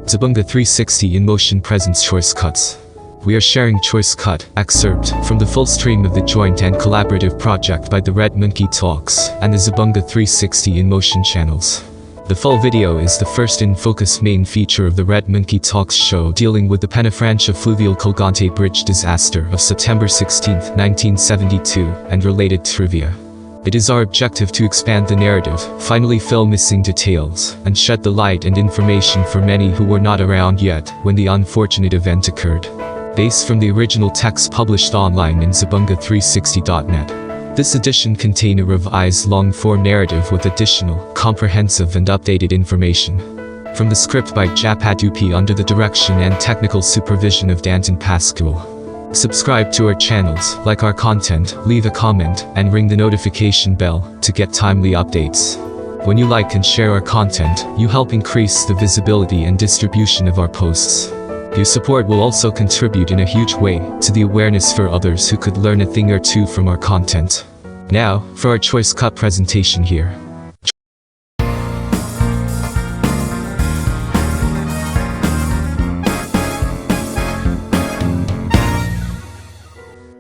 Zabunga 360 inMotion presents choice cuts. We are sharing choice cut, excerpt, from the full stream of the joint and collaborative project by the Red Monkey Talks and the Zabunga 360 inMotion channels. The full video is the first in-focus main feature of the Red Monkey Talks show dealing with the Peñafrancia Fluvial Colgante Bridge disaster of September 16, 1972, and related trivia. It is our objective to expand the narrative, finally fill missing details, and shed the light and information for many who were not around yet when the unfortunate event occurred. Based from the original text published online in zabunga360.net. This edition contains a revised long-form narrative with additional, comprehensive and updated information. From the script by Japadupi under the direction and technical supervision of Danton Pascual. Subscribe to our channels, like our content, leave a comment, and ring the notification bell to get timely updates. When you like and share our content, you help increase the visibility and distribution of our posts. Your support will also contribute in a huge way to the awareness for others who could learn a thing or two from our content. Now, for our choice cut presentation here.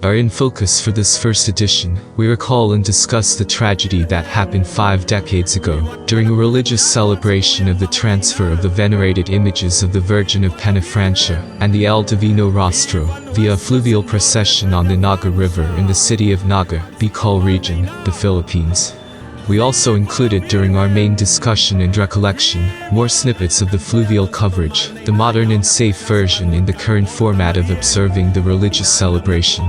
Are in focus for this first edition, we recall and discuss the tragedy that happened 5 decades ago, during a religious celebration of the transfer of the venerated images of the Virgin of Peñafrancia and the El Divino Rostro, via a fluvial procession on the Naga River in the city of Naga, Bicol region, the Philippines. We also included during our main discussion and recollection, more snippets of the fluvial coverage, the modern and safe version in the current format of observing the religious celebration.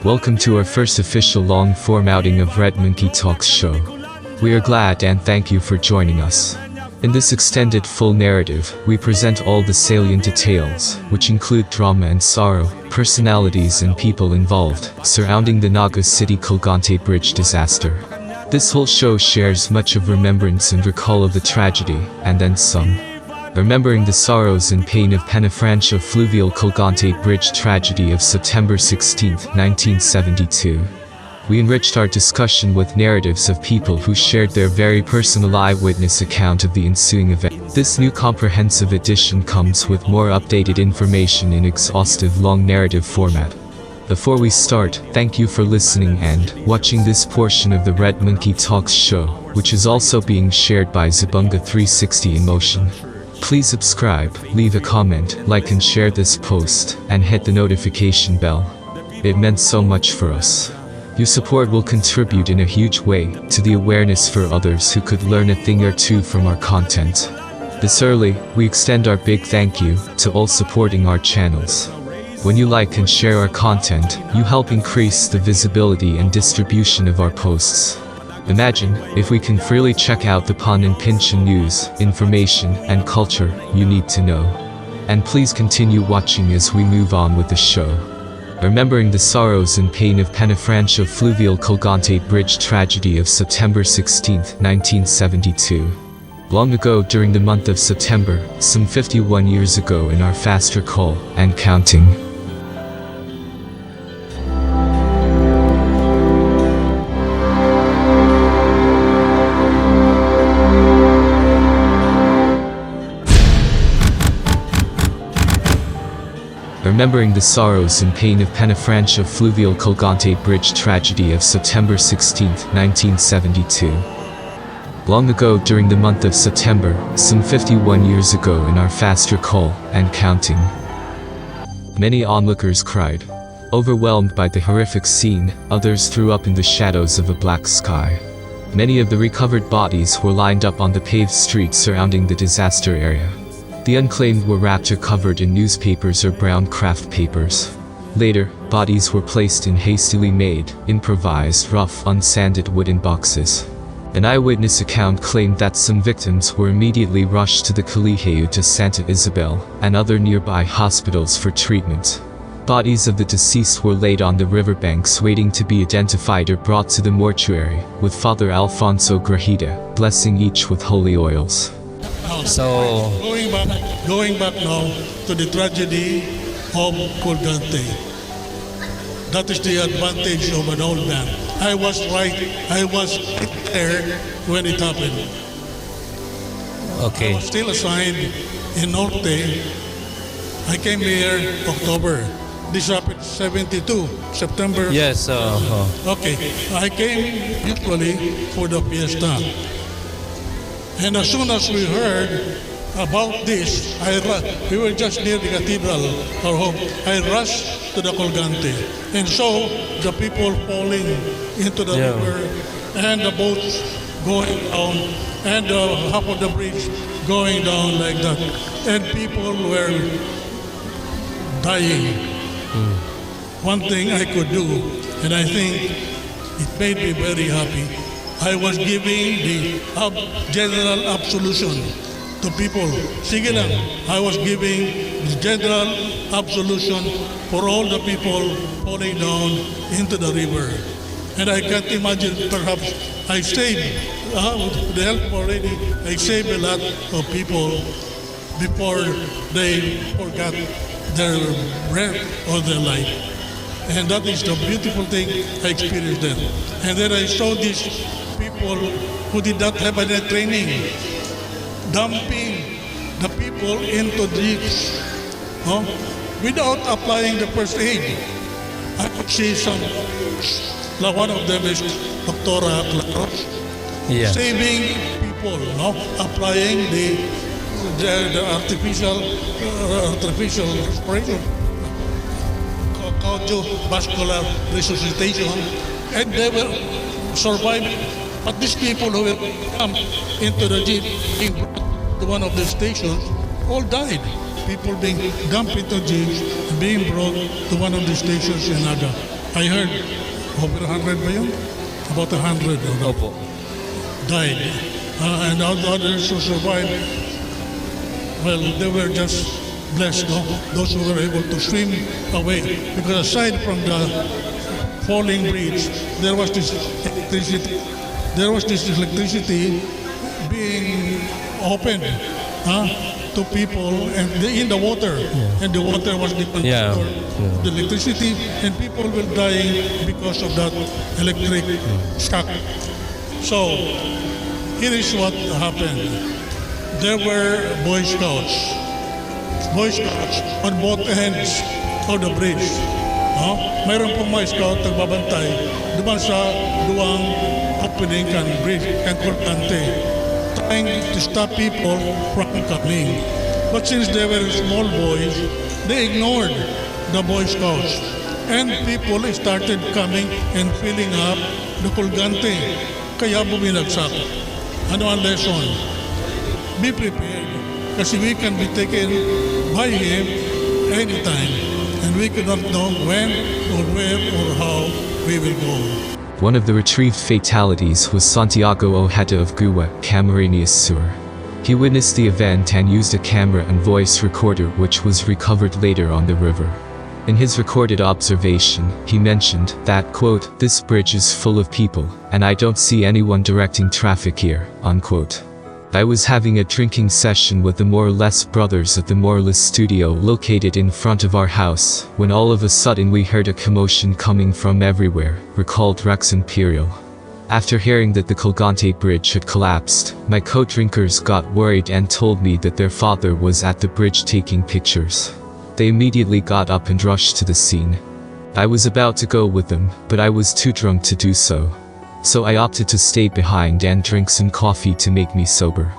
Welcome to our first official long-form outing of Red Monkey Talks show. We are glad and thank you for joining us. In this extended full narrative, we present all the salient details, which include drama and sorrow, personalities and people involved, surrounding the Naga City Colgante Bridge disaster. This whole show shares much of remembrance and recall of the tragedy, and then some. Remembering the sorrows and pain of Peñafrancia Fluvial Colgante Bridge tragedy of September 16, 1972. We enriched our discussion with narratives of people who shared their very personal eyewitness account of the ensuing event. This new comprehensive edition comes with more updated information in exhaustive long narrative format. Before we start, thank you for listening and watching this portion of the Red Monkey Talks show, which is also being shared by Zabunga 360 inMotion. Please subscribe, leave a comment, like and share this post, and hit the notification bell. It meant so much for us. Your support will contribute in a huge way to the awareness for others who could learn a thing or two from our content. This early, we extend our big thank you to all supporting our channels. When you like and share our content, you help increase the visibility and distribution of our posts. Imagine if we can freely check out the pun and pinch news, information, and culture you need to know. And please continue watching as we move on with the show. Remembering the sorrows and pain of Peñafrancia Fluvial Colgante Bridge tragedy of September 16, 1972. Long ago during the month of September, some 51 years ago in our fast recall, and counting. Remembering the sorrows and pain of Peñafrancia Fluvial Colgante Bridge tragedy of September 16, 1972. Long ago during the month of September, some 51 years ago in our fast recall, and counting. Many onlookers cried. Overwhelmed by the horrific scene, others threw up in the shadows of a black sky. Many of the recovered bodies were lined up on the paved streets surrounding the disaster area. The unclaimed were wrapped or covered in newspapers or brown craft papers. Later, bodies were placed in hastily made, improvised, rough, unsanded wooden boxes. An eyewitness account claimed that some victims were immediately rushed to the Colegio de Santa Isabel and other nearby hospitals for treatment. Bodies of the deceased were laid on the riverbanks waiting to be identified or brought to the mortuary, with Father Alfonso Grajeda blessing each with holy oils. So, going back now to the tragedy of Colgante. That is the advantage of an old man. I was there when it happened. Okay. I was still assigned in Norte. I came here October. This happened 72, September. Yes. Okay, I came usually for the fiesta. And as soon as we heard about this, we were just near the cathedral, our home. I rushed to the Colgante and saw the people falling into the Yeah. river and the boats going down and half of the bridge going down like that. And people were dying. One thing I could do, and I think it made me very happy, I was giving the general absolution to people. Sige lang, I was giving the general absolution for all the people falling down into the river. And I can't imagine, perhaps I saved, with the help already, I saved a lot of people before they forgot their breath or their life. And that is the beautiful thing I experienced then. And then I saw these people who did not have any training, dumping the people into jeeps, without applying the first aid. I could see like one of them is Dr. Claros, Yeah. saving people, applying the artificial respiration, cardiovascular resuscitation, and they will survive. But these people who will come into the jeep, being brought to one of the stations, all died. People being dumped into jeeps, being brought to one of the stations in Naga. I heard over 100 ba yun? About 100 Opo. died. And others who survived, well, they were just blessed, those who were able to swim away. Because aside from the falling bridge, there was this electricity being opened to people and in the water. And the water was the conductor, the electricity, and people were dying because of that electric shock. So, here is what happened. There were Boy Scouts on both ends of the bridge. Mayroon pong mga scout nagbabantay duman sa duwang opening kan bridge and Colgante, trying to stop people from coming. But since they were small boys, they ignored the Boy Scouts. And people started coming and filling up the Colgante. Kaya buminagsak. Ano ang lesson? Be prepared. Kasi we can be taken by him anytime. And we cannot know when or where or how we will go. One of the retrieved fatalities was Santiago Ojeda of Guwa, Camarines Sur. He witnessed the event and used a camera and voice recorder which was recovered later on the river. In his recorded observation, he mentioned that, quote, "This bridge is full of people, and I don't see anyone directing traffic here," unquote. I was having a drinking session with the More or Less brothers at the More or Less studio located in front of our house, when all of a sudden we heard a commotion coming from everywhere, recalled Rex Imperial. After hearing that the Colgante Bridge had collapsed, my co-drinkers got worried and told me that their father was at the bridge taking pictures. They immediately got up and rushed to the scene. I was about to go with them, but I was too drunk to do so. So I opted to stay behind and drink some coffee to make me sober.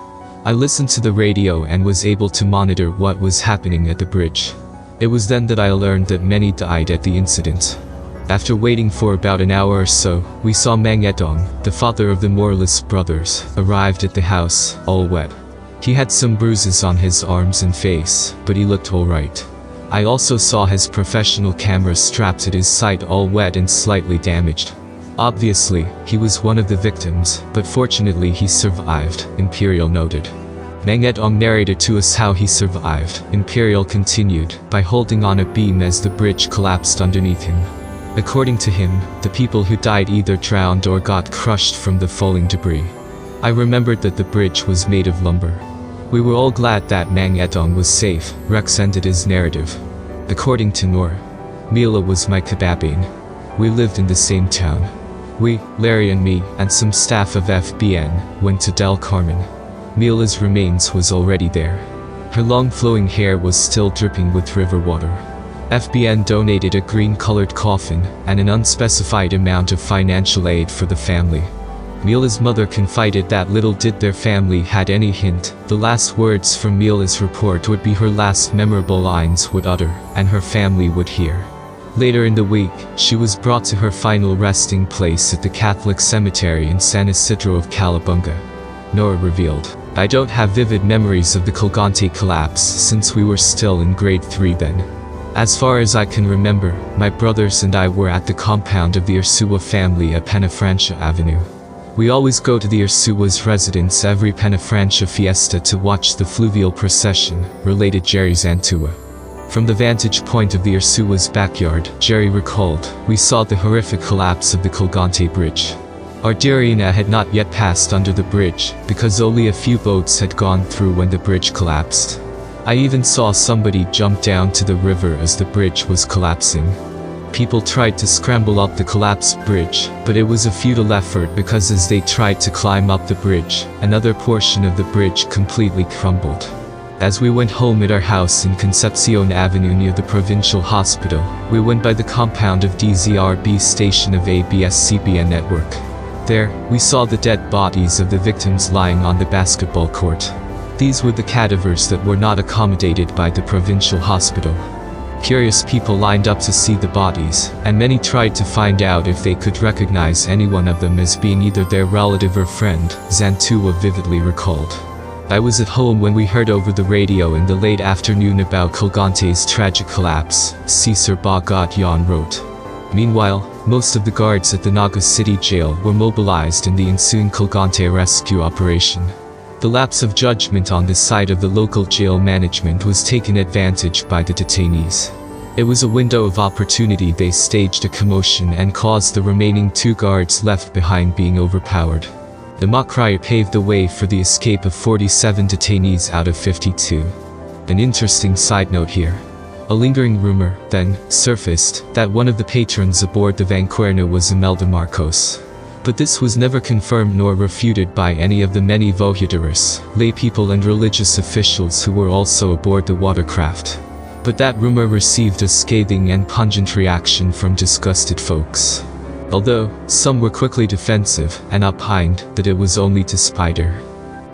I listened to the radio and was able to monitor what was happening at the bridge. It was then that I learned that many died at the incident. After waiting for about an hour or so, we saw Mang Edong, the father of the Morales brothers, arrived at the house, all wet. He had some bruises on his arms and face, but he looked alright. I also saw his professional camera strapped at his side all wet and slightly damaged. Obviously, he was one of the victims, but fortunately he survived, Imperial noted. Mang Edong narrated to us how he survived. Imperial continued, by holding on a beam as the bridge collapsed underneath him. According to him, the people who died either drowned or got crushed from the falling debris. I remembered that the bridge was made of lumber. We were all glad that Mang Edong was safe, Rex ended his narrative. According to Noor, Mila was my kababane. We lived in the same town. We, Larry and me, and some staff of FBN, went to Del Carmen. Mila's remains was already there. Her long flowing hair was still dripping with river water. FBN donated a green-colored coffin and an unspecified amount of financial aid for the family. Mila's mother confided that little did their family had any hint, the last words from Mila's report would be her last memorable lines would utter, and her family would hear. Later in the week, she was brought to her final resting place at the Catholic cemetery in San Isidro of Calabunga. Nora revealed, "I don't have vivid memories of the Colgante collapse since we were still in grade 3 then. As far as I can remember, my brothers and I were at the compound of the Ursua family at Peñafrancia Avenue. We always go to the Ursua's residence every Peñafrancia fiesta to watch the Fluvial procession," related Jerry Zantua. From the vantage point of the Ursua's backyard, Jerry recalled, "We saw the horrific collapse of the Colgante Bridge. Our Dirina had not yet passed under the bridge, because only a few boats had gone through when the bridge collapsed. I even saw somebody jump down to the river as the bridge was collapsing. People tried to scramble up the collapsed bridge, but it was a futile effort because as they tried to climb up the bridge, another portion of the bridge completely crumbled. As we went home at our house in Concepcion Avenue near the provincial hospital, we went by the compound of DZRB station of ABS-CBN network. There, we saw the dead bodies of the victims lying on the basketball court. These were the cadavers that were not accommodated by the provincial hospital. Curious people lined up to see the bodies, and many tried to find out if they could recognize any one of them as being either their relative or friend," Zantua vividly recalled. "I was at home when we heard over the radio in the late afternoon about Colgante's tragic collapse," Cesar Bagat-Yan wrote. Meanwhile, most of the guards at the Naga City jail were mobilized in the ensuing Colgante rescue operation. The lapse of judgment on the side of the local jail management was taken advantage by the detainees. It was a window of opportunity. They staged a commotion and caused the remaining 2 guards left behind being overpowered. The Makrai paved the way for the escape of 47 detainees out of 52. An interesting side note here. A lingering rumor, then, surfaced, that one of the patrons aboard the Vanquerna was Imelda Marcos. But this was never confirmed nor refuted by any of the many voyageurs, laypeople and religious officials who were also aboard the watercraft. But that rumor received a scathing and pungent reaction from disgusted folks. Although, some were quickly defensive and opined that it was only to spider.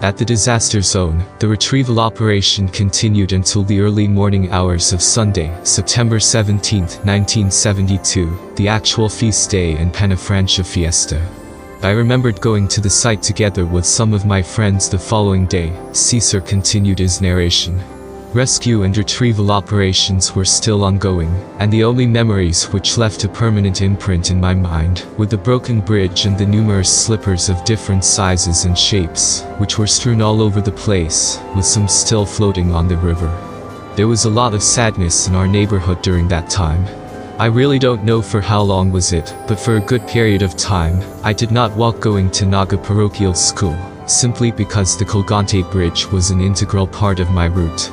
At the disaster zone, the retrieval operation continued until the early morning hours of Sunday, September 17, 1972, the actual feast day and Peñafrancia fiesta. I remembered going to the site together with some of my friends the following day, Cesar continued his narration. Rescue and retrieval operations were still ongoing, and the only memories which left a permanent imprint in my mind were the broken bridge and the numerous slippers of different sizes and shapes, which were strewn all over the place, with some still floating on the river. There was a lot of sadness in our neighborhood during that time. I really don't know for how long was it, but for a good period of time, I did not walk going to Naga Parochial School, simply because the Colgante Bridge was an integral part of my route.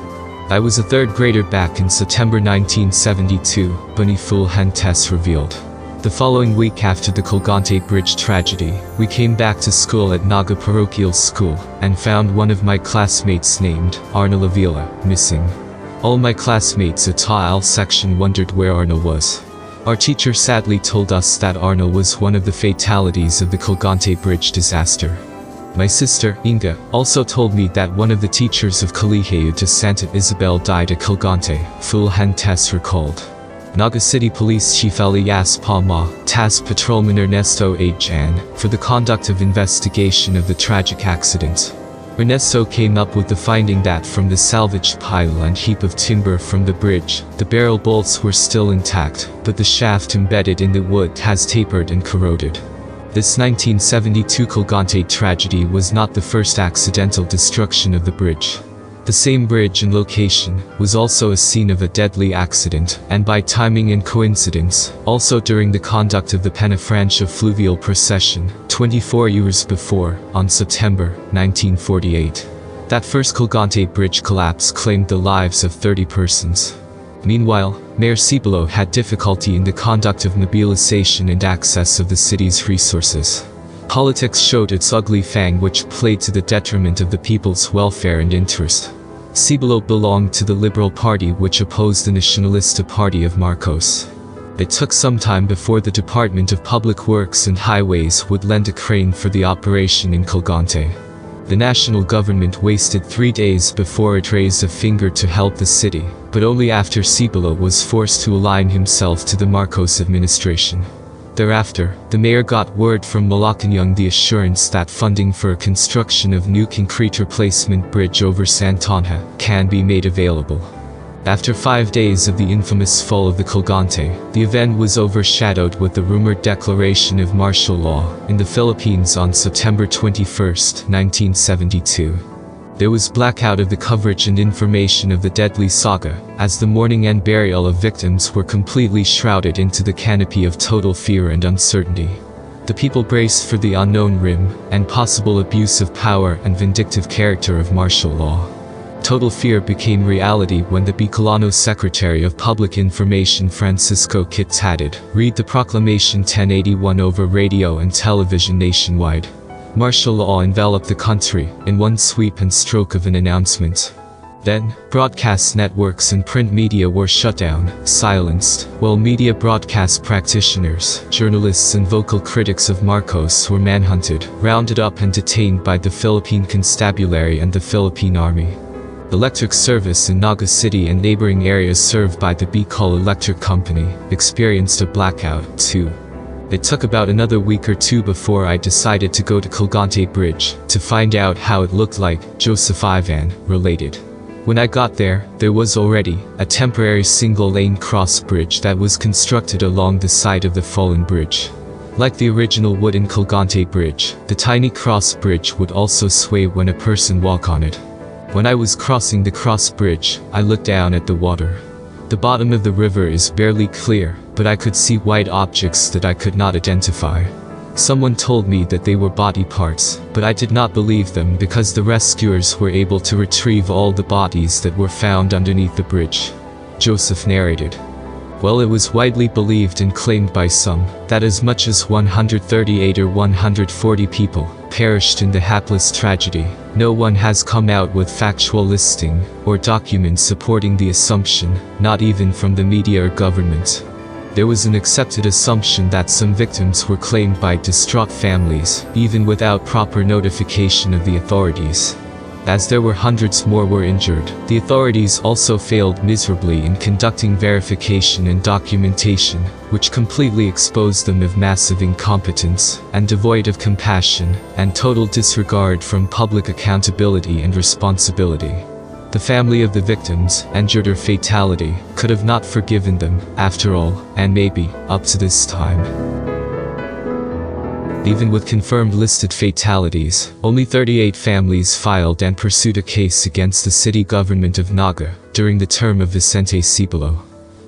I was a 3rd grader back in September 1972, Boniful Hentes revealed. The following week after the Colgante Bridge tragedy, we came back to school at Naga Parochial School, and found one of my classmates named Arna Lavila, missing. All my classmates at TAL section wondered where Arna was. Our teacher sadly told us that Arna was one of the fatalities of the Colgante Bridge disaster. My sister, Inga, also told me that one of the teachers of Colegio de Santa Isabel died at Colgante, Full Hentes recalled. Naga City Police Chief Elias Palma tasked Patrolman Ernesto A. Jan for the conduct of investigation of the tragic accident. Ernesto came up with the finding that from the salvaged pile and heap of timber from the bridge, the barrel bolts were still intact, but the shaft embedded in the wood has tapered and corroded. This 1972 Colgante tragedy was not the first accidental destruction of the bridge. The same bridge and location was also a scene of a deadly accident, and by timing and coincidence, also during the conduct of the Peñafrancia Fluvial procession, 24 years before, on September 1948. That first Colgante Bridge collapse claimed the lives of 30 persons. Meanwhile, Mayor Cibolo had difficulty in the conduct of mobilization and access of the city's resources. Politics showed its ugly fang, which played to the detriment of the people's welfare and interest. Cibolo belonged to the Liberal Party, which opposed the Nacionalista Party of Marcos. It took some time before the Department of Public Works and Highways would lend a crane for the operation in Colgante. The national government wasted 3 days before it raised a finger to help the city, but only after Cibolo was forced to align himself to the Marcos administration. Thereafter, the mayor got word from Malacanang the assurance that funding for a construction of new concrete replacement bridge over Santonja can be made available. After 5 days of the infamous fall of the Colgante, the event was overshadowed with the rumored declaration of martial law in the Philippines on September 21, 1972. There was blackout of the coverage and information of the deadly saga, as the mourning and burial of victims were completely shrouded into the canopy of total fear and uncertainty. The people braced for the unknown rim and possible abuse of power and vindictive character of martial law. Total fear became reality when the Bicolano Secretary of Public Information Francisco Kitadid read the Proclamation 1081 over radio and television nationwide. Martial law enveloped the country in one sweep and stroke of an announcement. Then, broadcast networks and print media were shut down, silenced, while media broadcast practitioners, journalists and vocal critics of Marcos were manhunted, rounded up and detained by the Philippine Constabulary and the Philippine Army. Electric service in Naga City and neighboring areas served by the Bicol Electric Company experienced a blackout, too. It took about another week or two before I decided to go to Colgante Bridge to find out how it looked like, Joseph Ivan related. When I got there, there was already a temporary single-lane cross bridge that was constructed along the side of the fallen bridge. Like the original wooden Colgante Bridge, the tiny cross bridge would also sway when a person walked on it. When I was crossing the cross bridge, I looked down at the water. The bottom of the river is barely clear, but I could see white objects that I could not identify. Someone told me that they were body parts, but I did not believe them because the rescuers were able to retrieve all the bodies that were found underneath the bridge. Joseph narrated. Well, it was widely believed and claimed by some that as much as 138 or 140 people perished in the hapless tragedy. No one has come out with factual listing or documents supporting the assumption, not even from the media or government. There was an accepted assumption that some victims were claimed by distraught families, even without proper notification of the authorities. As there were hundreds more were injured, the authorities also failed miserably in conducting verification and documentation, which completely exposed them of massive incompetence, and devoid of compassion, and total disregard from public accountability and responsibility. The family of the victims, injured or fatality, could have not forgiven them, after all, and maybe, up to this time. Even with confirmed listed fatalities, only 38 families filed and pursued a case against the city government of Naga during the term of Vicente Cibolo.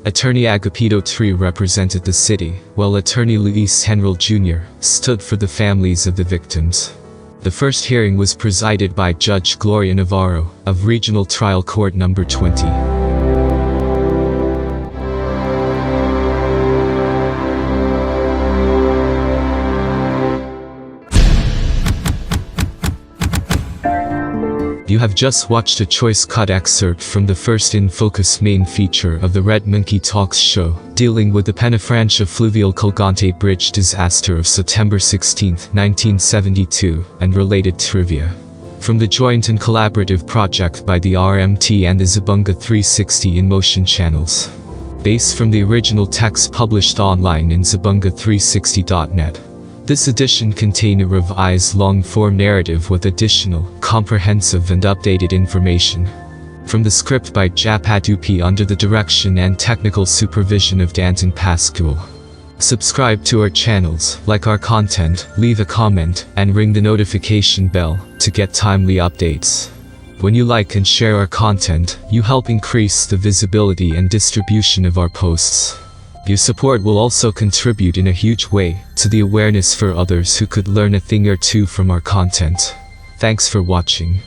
Attorney Agapito III represented the city, while Attorney Luis Henril Jr. stood for the families of the victims. The first hearing was presided by Judge Gloria Navarro of Regional Trial Court No. 20. You have just watched a choice cut excerpt from the first in focus main feature of the Red Monkey Talks show, dealing with the Peñafrancia Fluvial Colgante Bridge disaster of September 16, 1972, and related trivia. From the joint and collaborative project by the RMT and the Zabunga 360 inMotion channels. Based from the original text published online in zabunga360.net. This edition contained a revised long-form narrative with additional, comprehensive and updated information. From the script by Japadupi under the direction and technical supervision of Danton Pascual. Subscribe to our channels, like our content, leave a comment, and ring the notification bell to get timely updates. When you like and share our content, you help increase the visibility and distribution of our posts. Your support will also contribute in a huge way to the awareness for others who could learn a thing or two from our content. Thanks for watching.